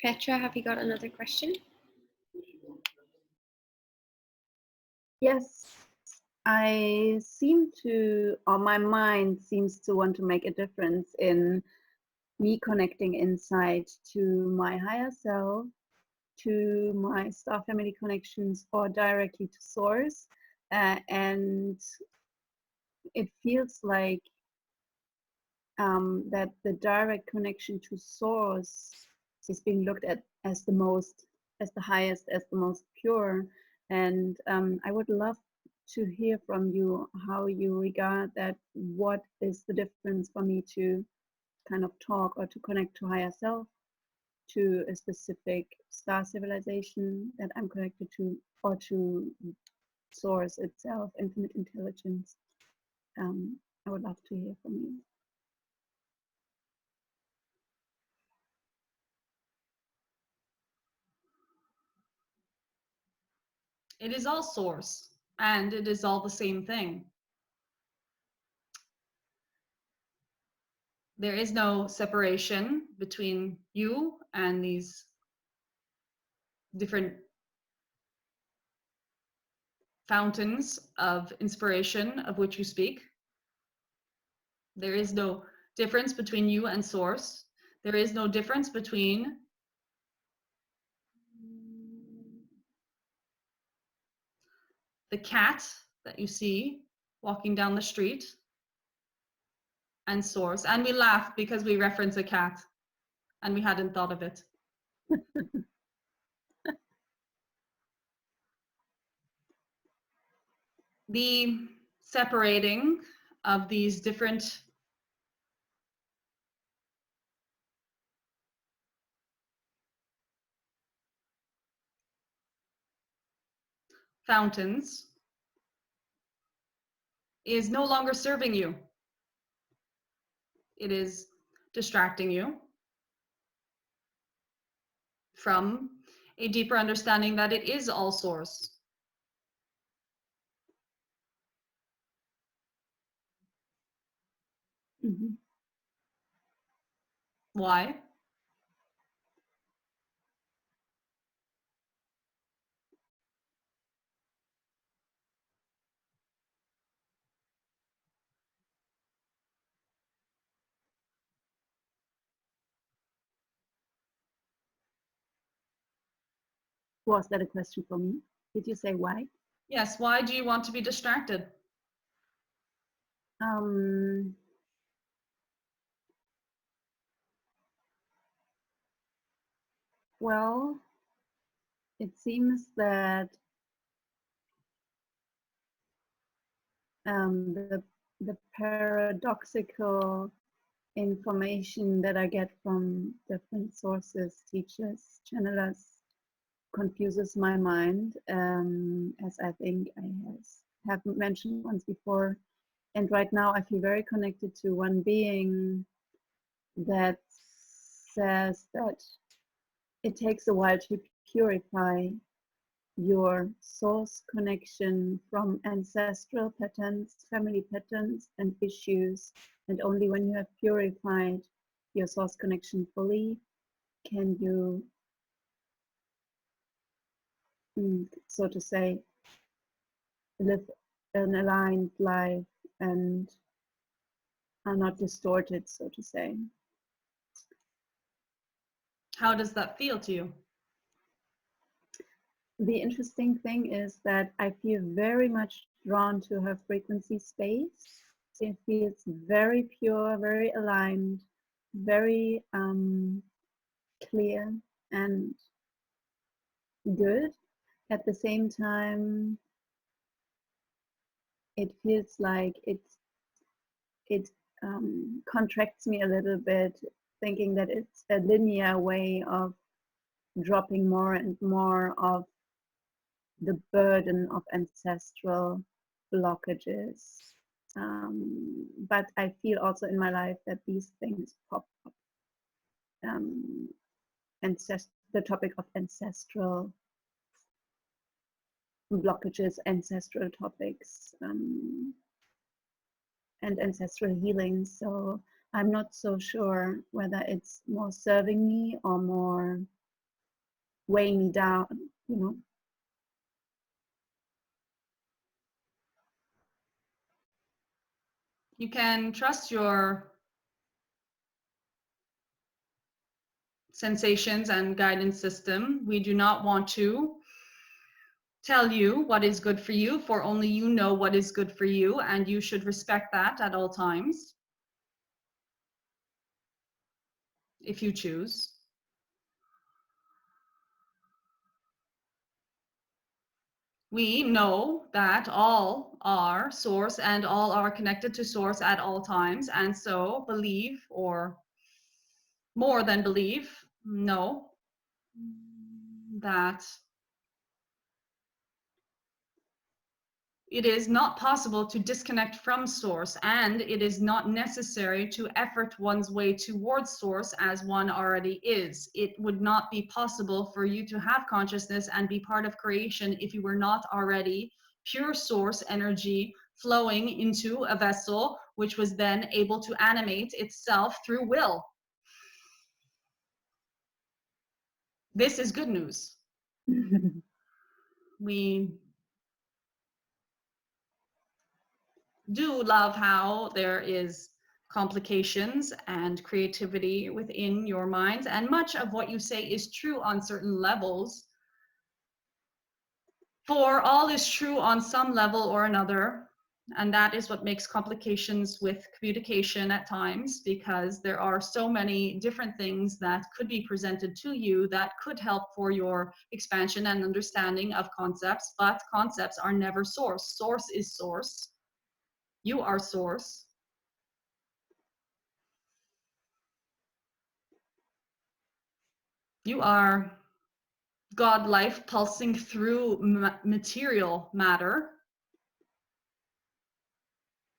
Petra, have you got another question? Yes, I seem to, or my mind seems to want to make a difference in me connecting inside to my higher self, to my star family connections, or directly to source. And it feels like that the direct connection to source is being looked at as the highest, as the most pure. And I would love to hear from you how you regard that. What is the difference for me to kind of talk or to connect to higher self, to a specific star civilization that I'm connected to, or to source itself, infinite intelligence? I would love to hear from you. It is all source, and it is all the same thing. There is no separation between you and these different fountains of inspiration of which you speak. There is no difference between you and source. There is no difference between the cat that you see walking down the street and source. And we laugh because we reference a cat and we hadn't thought of it. The separating of these different fountains is no longer serving you. It is distracting you from a deeper understanding that it is all source. Mm-hmm. Why? Was that a question for me? Did you say why? Yes, why do you want to be distracted? Well, it seems that the paradoxical information that I get from different sources, teachers, channelers, confuses my mind, as I think I have mentioned once before. And right now I feel very connected to one being that says that it takes a while to purify your source connection from ancestral patterns, family patterns, and issues. And only when you have purified your source connection fully can you, so to say, live an aligned life and are not distorted, so to say. How does that feel to you? The interesting thing is that I feel very much drawn to her frequency space. It feels very pure, very aligned, very clear and good. At the same time, it feels like it contracts me a little bit, thinking that it's a linear way of dropping more and more of the burden of ancestral blockages. But I feel also in my life that these things pop up. The topic of ancestral blockages, ancestral topics, and ancestral healing. So I'm not so sure whether it's more serving me or more weigh me down, you know. You can trust your sensations and guidance system. We do not want to tell you what is good for you, for only you know what is good for you, and you should respect that at all times if you choose. We know that all are source and all are connected to source at all times, and so believe, or more than believe, know that it is not possible to disconnect from source, and it is not necessary to effort one's way towards source as one already is. It would not be possible for you to have consciousness and be part of creation if you were not already pure source energy flowing into a vessel, which was then able to animate itself through will. This is good news. We do love how there is complications and creativity within your minds, and much of what you say is true on certain levels. For all is true on some level or another, and that is what makes complications with communication at times, because there are so many different things that could be presented to you that could help for your expansion and understanding of concepts, but concepts are never source. Source is source. You are source. You are God life pulsing through material matter,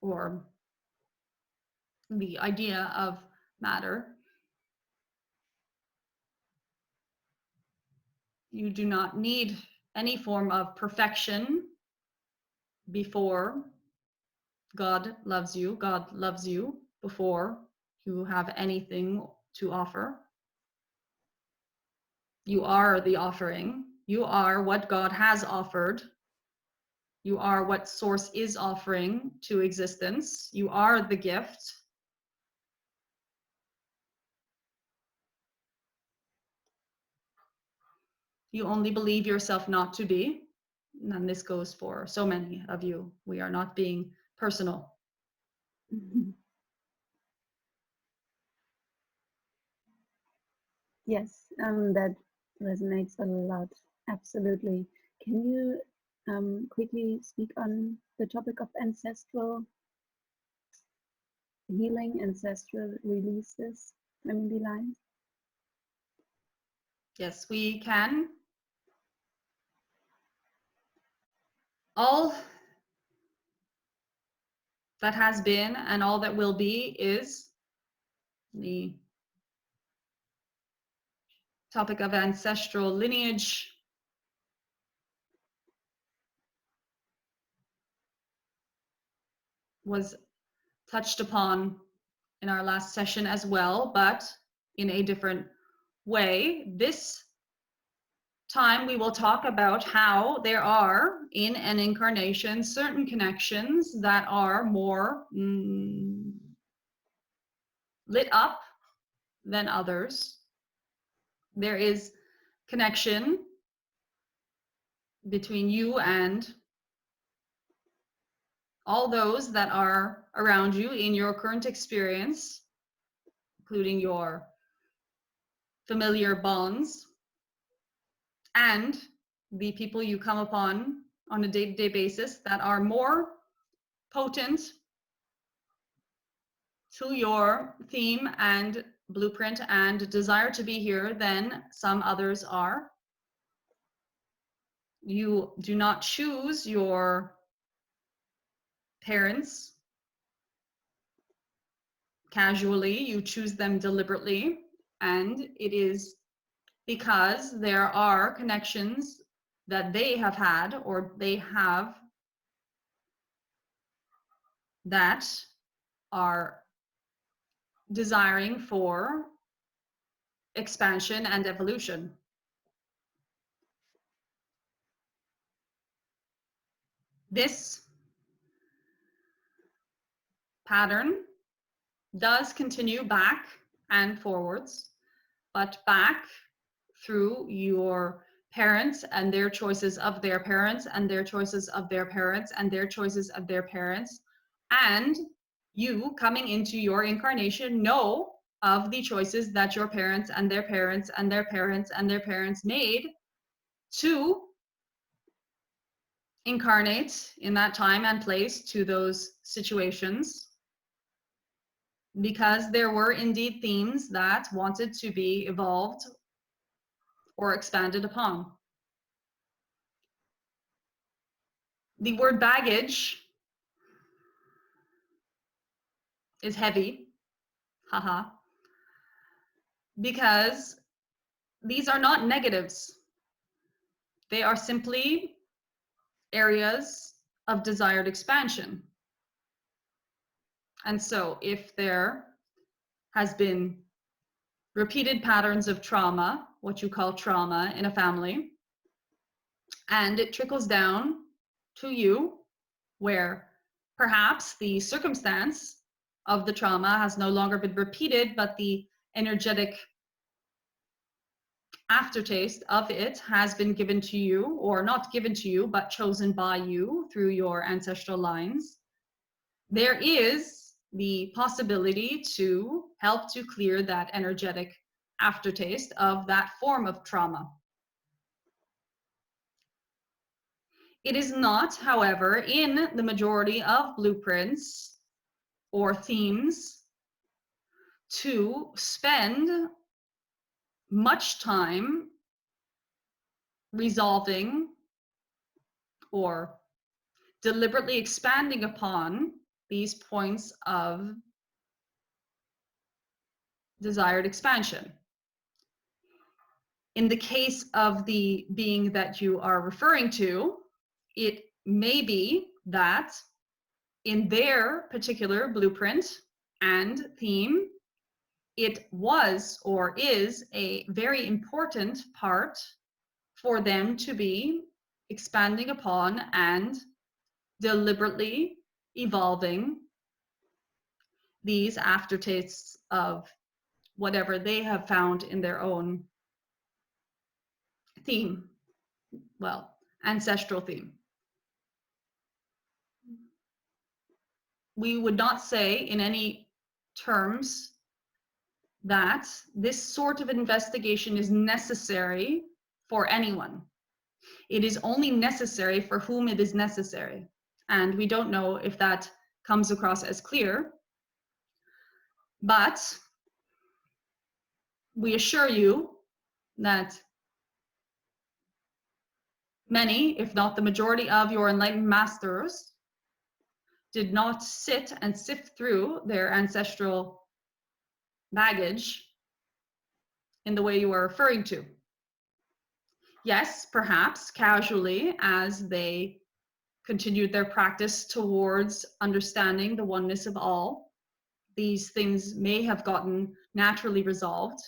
or the idea of matter. You do not need any form of perfection before God loves you. God loves you before you have anything to offer. You are the offering. You are what God has offered. You are what source is offering to existence. You are the gift. You only believe yourself not to be. And this goes for so many of you. We are not being personal. Yes, that resonates a lot. Absolutely. Can you quickly speak on the topic of ancestral healing, ancestral releases, family lines? Yes, we can. All that has been and all that will be is the topic of ancestral lineage. Was touched upon in our last session as well, but in a different way. This time we will talk about how there are in an incarnation certain connections that are more lit up than others. There is connection between you and all those that are around you in your current experience, including your familiar bonds and the people you come upon on a day-to-day basis that are more potent to your theme and blueprint and desire to be here than some others are. You do not choose your parents casually, you choose them deliberately, and it is because there are connections that they have had or they have that are desiring for expansion and evolution. This pattern does continue back and forwards, but back through your parents and their choices of their parents and their choices of their parents and their choices of their parents, and you coming into your incarnation know of the choices that your parents and their parents and their parents and their parents made to incarnate in that time and place to those situations, because there were indeed themes that wanted to be evolved or expanded upon. The word baggage is heavy, haha, because these are not negatives. They are simply areas of desired expansion. And so if there has been repeated patterns of trauma, what you call trauma in a family, and it trickles down to you, where perhaps the circumstance of the trauma has no longer been repeated, but the energetic aftertaste of it has been given to you, or not given to you, but chosen by you through your ancestral lines, there is the possibility to help to clear that energetic aftertaste of that form of trauma. It is not, however, in the majority of blueprints or themes to spend much time resolving or deliberately expanding upon these points of desired expansion. In the case of the being that you are referring to, it may be that in their particular blueprint and theme, it was or is a very important part for them to be expanding upon and deliberately evolving these aftertastes of whatever they have found in their own theme, well, ancestral theme. We would not say in any terms that this sort of investigation is necessary for anyone. It is only necessary for whom it is necessary. And we don't know if that comes across as clear, but we assure you that many, if not the majority of your enlightened masters did not sit and sift through their ancestral baggage in the way you are referring to. Yes, perhaps casually, as they continued their practice towards understanding the oneness of all, these things may have gotten naturally resolved.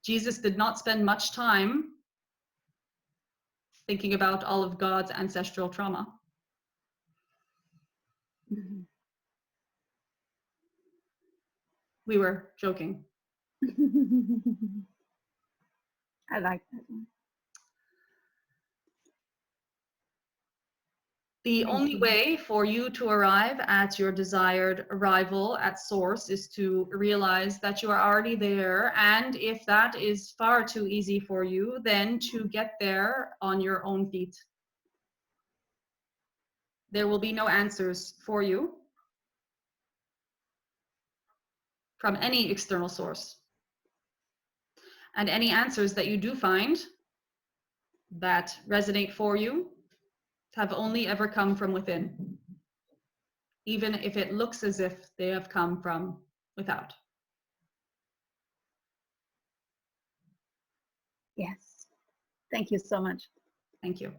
Jesus did not spend much time thinking about all of God's ancestral trauma. Mhm. We were joking. I like that one. The Thank only you. way for you to arrive at your desired arrival at source is to realize that you are already there. And if that is far too easy for you, then to get there on your own feet. There will be no answers for you from any external source. And any answers that you do find that resonate for you have only ever come from within, even if it looks as if they have come from without. Yes. Thank you so much. Thank you.